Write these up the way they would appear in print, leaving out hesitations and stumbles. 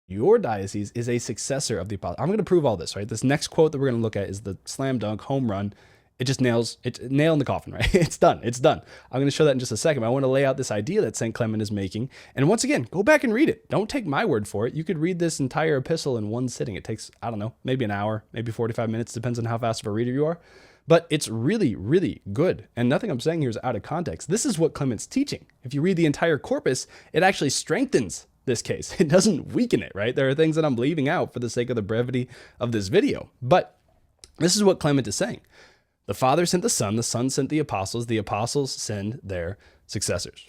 Your diocese is a successor of the apostles. I'm going to prove all this, right? This next quote that we're going to look at is the slam dunk home run. It just nails it, nail in the coffin, right? It's done. It's done. I'm going to show that in just a second. But I want to lay out this idea that St. Clement is making. And once again, go back and read it. Don't take my word for it. You could read this entire epistle in one sitting. It takes, I don't know, maybe an hour, maybe 45 minutes, depends on how fast of a reader you are. But it's really, really good. And nothing I'm saying here is out of context. This is what Clement's teaching. If you read the entire corpus, it actually strengthens this case. It doesn't weaken it, right? There are things that I'm leaving out for the sake of the brevity of this video. But this is what Clement is saying. The Father sent the Son sent the apostles send their successors.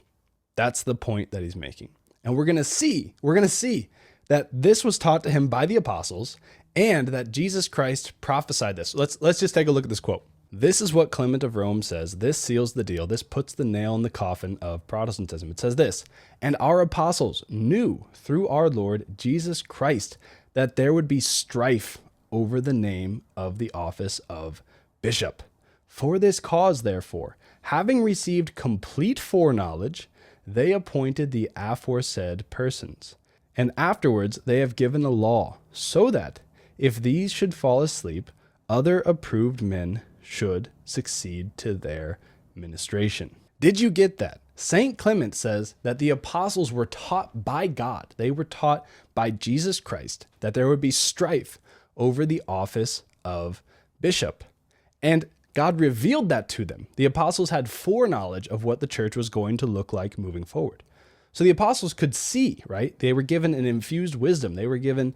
That's the point that he's making. And we're going to see that this was taught to him by the apostles and that Jesus Christ prophesied this. Let's just take a look at this quote. This is what Clement of Rome says. This seals the deal. This puts the nail in the coffin of Protestantism. It says this, and our apostles knew through our Lord Jesus Christ that there would be strife over the name of the office of bishop. For this cause, therefore, having received complete foreknowledge, they appointed the aforesaid persons. And afterwards they have given a law, so that if these should fall asleep, other approved men should succeed to their ministration. Did you get that? St. Clement says that the apostles were taught by God. They were taught by Jesus Christ that there would be strife over the office of bishop. And God revealed that to them. The apostles had foreknowledge of what the church was going to look like moving forward. So the apostles could see, right? They were given an infused wisdom. They were given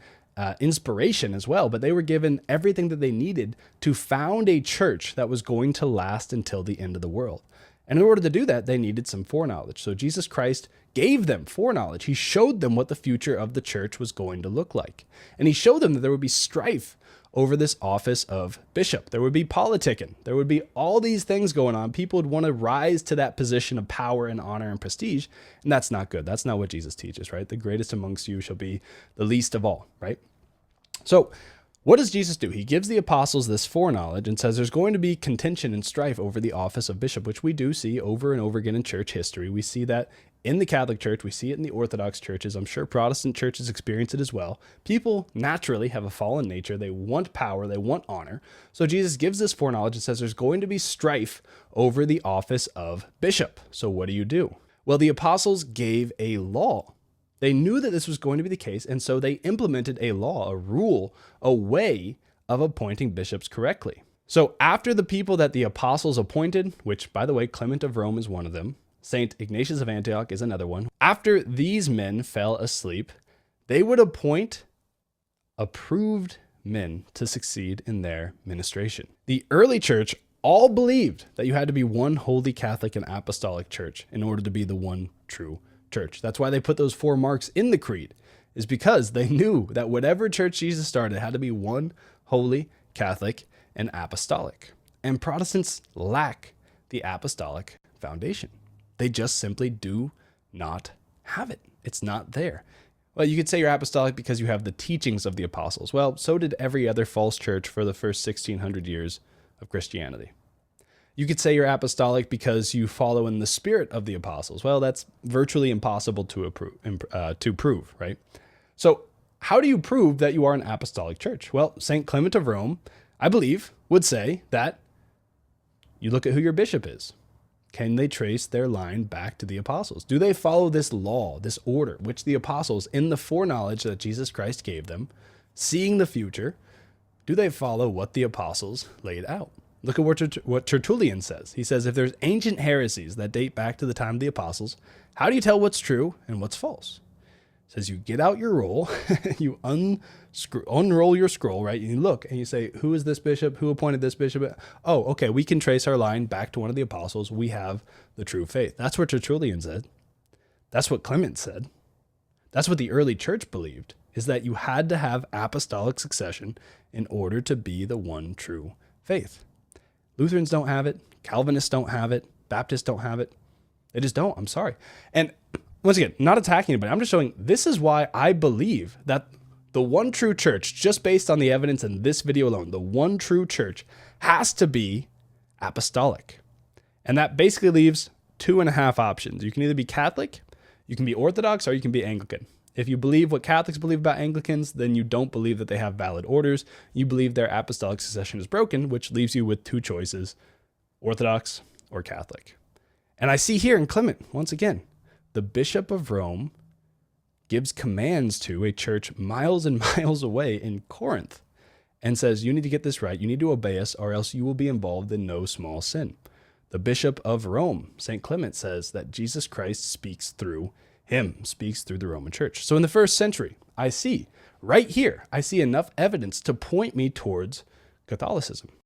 inspiration as well, but they were given everything that they needed to found a church that was going to last until the end of the world. And in order to do that, they needed some foreknowledge. So Jesus Christ gave them foreknowledge. He showed them what the future of the church was going to look like. And he showed them that there would be strife over this office of bishop. There would be politicking. There would be all these things going on. People would want to rise to that position of power and honor and prestige. And that's not good. That's not what Jesus teaches, right? The greatest amongst you shall be the least of all, right? So what does Jesus do? He gives the apostles this foreknowledge and says there's going to be contention and strife over the office of bishop, which we do see over and over again in church history. We see that in the Catholic Church. We see it in the Orthodox churches. I'm sure Protestant churches experience it as well. People naturally have a fallen nature. They want power. They want honor. So Jesus gives this foreknowledge and says there's going to be strife over the office of bishop. So what do? Well, the apostles gave a law. They knew that this was going to be the case, and so they implemented a law, a rule, a way of appointing bishops correctly. So after the people that the apostles appointed, which, by the way, Clement of Rome is one of them, St. Ignatius of Antioch is another one. After these men fell asleep, they would appoint approved men to succeed in their ministration. The early church all believed that you had to be one holy Catholic and apostolic church in order to be the one true church. That's why they put those 4 marks in the creed, is because they knew that whatever church Jesus started had to be one holy Catholic and apostolic. And Protestants lack the apostolic foundation. They just simply do not have it. It's not there. Well, you could say you're apostolic because you have the teachings of the apostles. Well, so did every other false church for the first 1600 years of Christianity. You could say you're apostolic because you follow in the spirit of the apostles. Well, that's virtually impossible to prove, right? So how do you prove that you are an apostolic church? Well, St. Clement of Rome, I believe, would say that you look at who your bishop is. Can they trace their line back to the apostles? Do they follow this law, this order, which the apostles, in the foreknowledge that Jesus Christ gave them, seeing the future, do they follow what the apostles laid out? Look at what Tertullian says. He says, if there's ancient heresies that date back to the time of the apostles, how do you tell what's true and what's false? He says you get out your roll, you unroll your scroll, right? And you look and you say, who is this bishop? Who appointed this bishop? Oh, okay, we can trace our line back to one of the apostles. We have the true faith. That's what Tertullian said. That's what Clement said. That's what the early church believed, is that you had to have apostolic succession in order to be the one true faith. Lutherans don't have it. Calvinists don't have it. Baptists don't have it. They just don't. I'm sorry. And once again, not attacking anybody. I'm just showing this is why I believe that the one true church, just based on the evidence in this video alone, the one true church has to be apostolic. And that basically leaves 2.5 options. You can either be Catholic, you can be Orthodox, or you can be Anglican. If you believe what Catholics believe about Anglicans, then you don't believe that they have valid orders. You believe their apostolic succession is broken, which leaves you with two choices, Orthodox or Catholic. And I see here in Clement, once again, the Bishop of Rome gives commands to a church miles and miles away in Corinth and says, you need to get this right. You need to obey us, or else you will be involved in no small sin. The Bishop of Rome, St. Clement, says that Jesus Christ speaks through him, speaks through the Roman Church. So in the first century, I see right here, I see enough evidence to point me towards Catholicism.